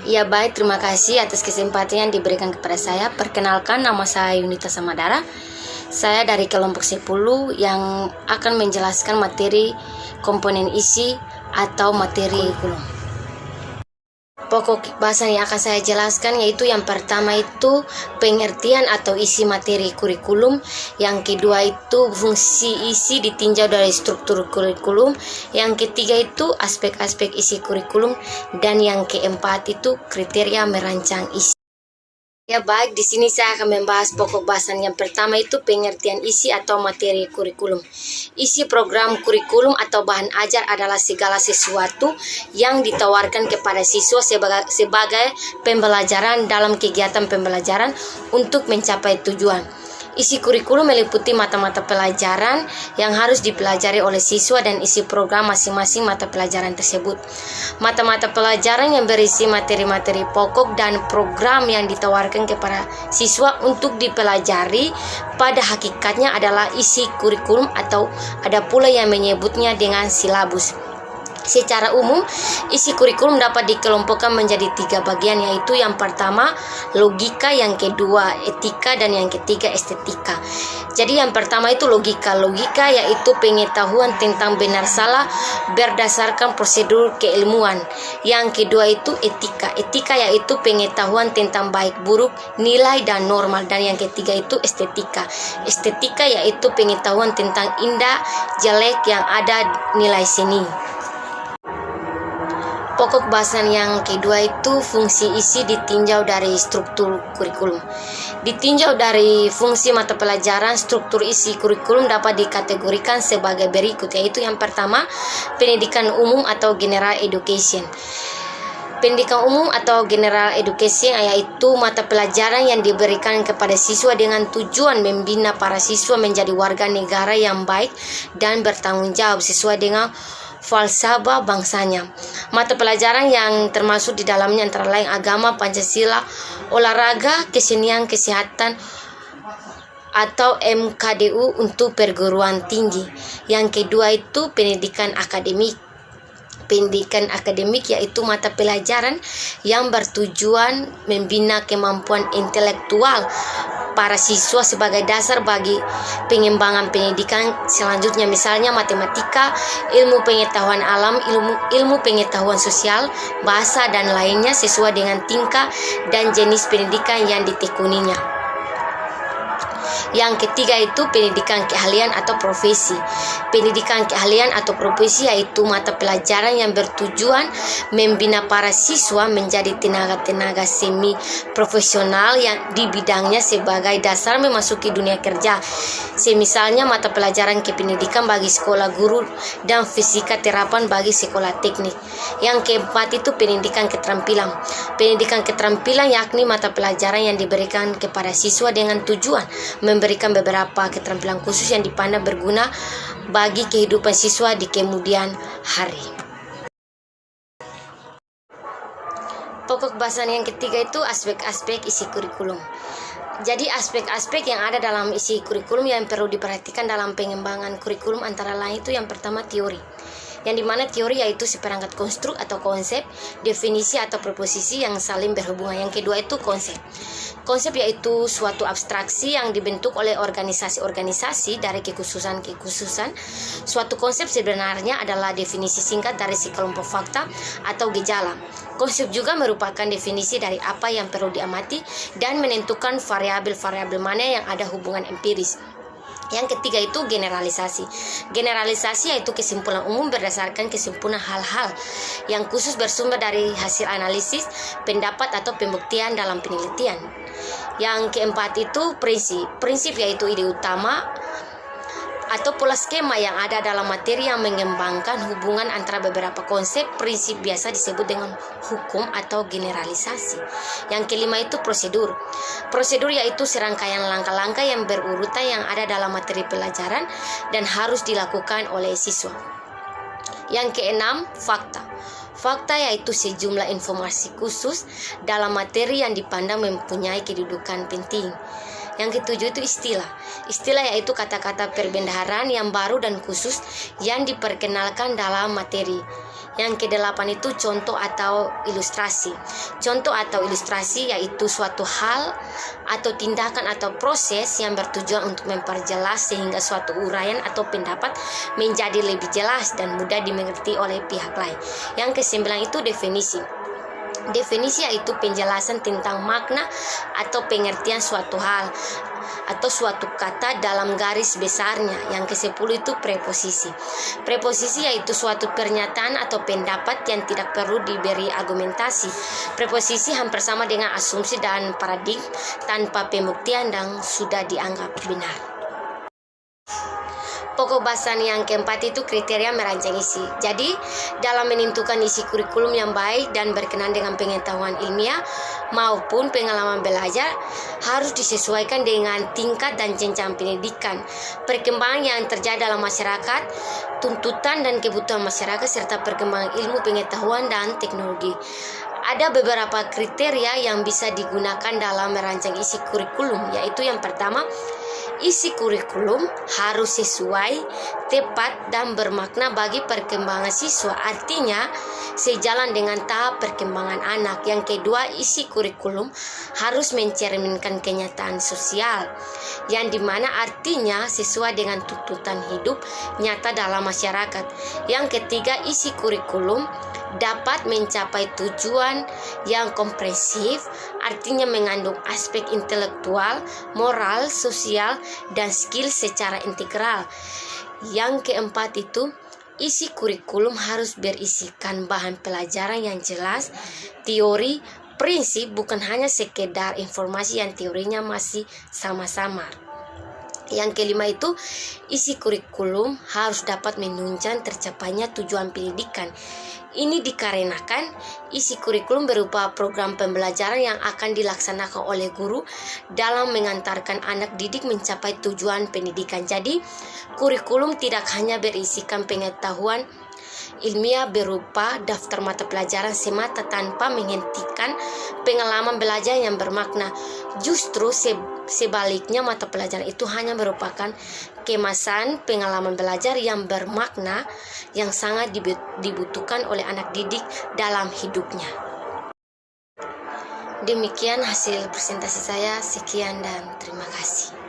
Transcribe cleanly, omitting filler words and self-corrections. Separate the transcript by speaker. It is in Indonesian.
Speaker 1: Ya baik, terima kasih atas kesempatan yang diberikan kepada saya. Perkenalkan, nama saya Yunita Samadara. Saya dari kelompok 10 yang akan menjelaskan materi komponen isi atau materi kurikulum. Pokok bahasan yang akan saya jelaskan yaitu yang pertama itu pengertian atau isi materi kurikulum, yang kedua itu fungsi isi ditinjau dari struktur kurikulum, yang ketiga itu aspek-aspek isi kurikulum, dan yang keempat itu kriteria merancang isi. Ya baik, di sini saya akan membahas pokok bahasan yang pertama itu pengertian isi atau materi kurikulum. Isi program kurikulum atau bahan ajar adalah segala sesuatu yang ditawarkan kepada siswa sebagai pembelajaran dalam kegiatan pembelajaran untuk mencapai tujuan. Isi kurikulum meliputi mata-mata pelajaran yang harus dipelajari oleh siswa dan isi program masing-masing mata pelajaran tersebut. Mata-mata pelajaran yang berisi materi-materi pokok dan program yang ditawarkan kepada siswa untuk dipelajari pada hakikatnya adalah isi kurikulum, atau ada pula yang menyebutnya dengan silabus. Secara umum, isi kurikulum dapat dikelompokkan menjadi 3 bagian, yaitu yang pertama logika, yang kedua etika, dan yang ketiga estetika. Jadi yang pertama itu logika. Logika yaitu pengetahuan tentang benar salah berdasarkan prosedur keilmuan. Yang kedua itu etika. Etika yaitu pengetahuan tentang baik buruk, nilai dan normal. Dan yang ketiga itu estetika. Estetika yaitu pengetahuan tentang indah, jelek, yang ada nilai seni. Pokok bahasan yang kedua itu fungsi isi ditinjau dari struktur kurikulum. Ditinjau dari fungsi mata pelajaran, struktur isi kurikulum dapat dikategorikan sebagai berikut, yaitu yang pertama pendidikan umum atau general education. Pendidikan umum atau general education yaitu mata pelajaran yang diberikan kepada siswa dengan tujuan membina para siswa menjadi warga negara yang baik dan bertanggung jawab sesuai dengan falsafah bangsanya. Mata pelajaran yang termasuk di dalamnya antara lain agama, Pancasila, olahraga, kesenian, kesehatan, atau MKDU untuk perguruan tinggi. Yang kedua itu pendidikan akademik. Pendidikan akademik yaitu mata pelajaran yang bertujuan membina kemampuan intelektual para siswa sebagai dasar bagi pengembangan pendidikan selanjutnya, misalnya matematika, ilmu pengetahuan alam, ilmu pengetahuan sosial, bahasa, dan lainnya sesuai dengan tingkah dan jenis pendidikan yang ditekuninya. Yang ketiga itu pendidikan keahlian atau profesi. Pendidikan keahlian atau profesi yaitu mata pelajaran yang bertujuan membina para siswa menjadi tenaga-tenaga semi profesional yang di bidangnya sebagai dasar memasuki dunia kerja. Semisalnya mata pelajaran kependidikan bagi sekolah guru dan fisika terapan bagi sekolah teknik. Yang keempat itu pendidikan keterampilan. Pendidikan keterampilan yakni mata pelajaran yang diberikan kepada siswa dengan tujuan memberikan beberapa keterampilan khusus yang dipandang berguna bagi kehidupan siswa di kemudian hari. Pokok bahasan yang ketiga itu aspek-aspek isi kurikulum. Jadi aspek-aspek yang ada dalam isi kurikulum yang perlu diperhatikan dalam pengembangan kurikulum antara lain itu yang pertama teori. Yang dimana teori yaitu seperangkat konstruk atau konsep, definisi atau proposisi yang saling berhubungan. Yang kedua itu konsep. Konsep yaitu suatu abstraksi yang dibentuk oleh organisasi-organisasi dari kekhususan-kekhususan. Suatu konsep sebenarnya adalah definisi singkat dari sekelompok fakta atau gejala. Konsep juga merupakan definisi dari apa yang perlu diamati dan menentukan variabel-variabel mana yang ada hubungan empiris. Yang ketiga itu generalisasi. Generalisasi yaitu kesimpulan umum berdasarkan kesimpulan hal-hal yang khusus bersumber dari hasil analisis, pendapat atau pembuktian dalam penelitian. Yang keempat itu prinsip. Prinsip yaitu ide utama atau pola skema yang ada dalam materi yang mengembangkan hubungan antara beberapa konsep. Prinsip biasa disebut dengan hukum atau generalisasi. Yang kelima itu prosedur. Prosedur yaitu serangkaian langkah-langkah yang berurutan yang ada dalam materi pelajaran dan harus dilakukan oleh siswa. Yang keenam, fakta. Fakta yaitu sejumlah informasi khusus dalam materi yang dipandang mempunyai kedudukan penting. Yang ketujuh itu istilah. Istilah yaitu kata-kata perbendaharaan yang baru dan khusus yang diperkenalkan dalam materi. Yang kedelapan itu contoh atau ilustrasi. Contoh atau ilustrasi yaitu suatu hal atau tindakan atau proses yang bertujuan untuk memperjelas sehingga suatu uraian atau pendapat menjadi lebih jelas dan mudah dimengerti oleh pihak lain. Yang kesembilan itu definisi. Definisi yaitu penjelasan tentang makna atau pengertian suatu hal atau suatu kata dalam garis besarnya. Yang ke-10 itu preposisi. Preposisi yaitu suatu pernyataan atau pendapat yang tidak perlu diberi argumentasi. Preposisi hampir sama dengan asumsi dan paradigma tanpa pembuktian dan sudah dianggap benar. Pokok bahasan yang keempat itu kriteria merancang isi. Jadi, dalam menentukan isi kurikulum yang baik dan berkenan dengan pengetahuan ilmiah maupun pengalaman belajar harus disesuaikan dengan tingkat dan jenjang pendidikan, perkembangan yang terjadi dalam masyarakat, tuntutan dan kebutuhan masyarakat, serta perkembangan ilmu pengetahuan dan teknologi. Ada beberapa kriteria yang bisa digunakan dalam merancang isi kurikulum, yaitu yang pertama, isi kurikulum harus sesuai, tepat, dan bermakna bagi perkembangan siswa. Artinya, sejalan dengan tahap perkembangan anak. Yang kedua, isi kurikulum harus mencerminkan kenyataan sosial, yang dimana artinya sesuai dengan tuntutan hidup nyata dalam masyarakat. Yang ketiga, isi kurikulum dapat mencapai tujuan yang komprehensif, artinya mengandung aspek intelektual, moral, sosial, dan skill secara integral. Yang keempat itu, isi kurikulum harus berisikan bahan pelajaran yang jelas, teori, prinsip, bukan hanya sekedar informasi yang teorinya masih sama-sama. Yang kelima itu, isi kurikulum harus dapat menunjang tercapainya tujuan pendidikan. Ini dikarenakan isi kurikulum berupa program pembelajaran yang akan dilaksanakan oleh guru dalam mengantarkan anak didik mencapai tujuan pendidikan. Jadi, kurikulum tidak hanya berisikan pengetahuan ilmiah berupa daftar mata pelajaran semata tanpa menghentikan pengalaman belajar yang bermakna. Justru sebaliknya, mata pelajaran itu hanya merupakan kemasan pengalaman belajar yang bermakna yang sangat dibutuhkan oleh anak didik dalam hidupnya. Demikian hasil presentasi saya. Sekian dan terima kasih.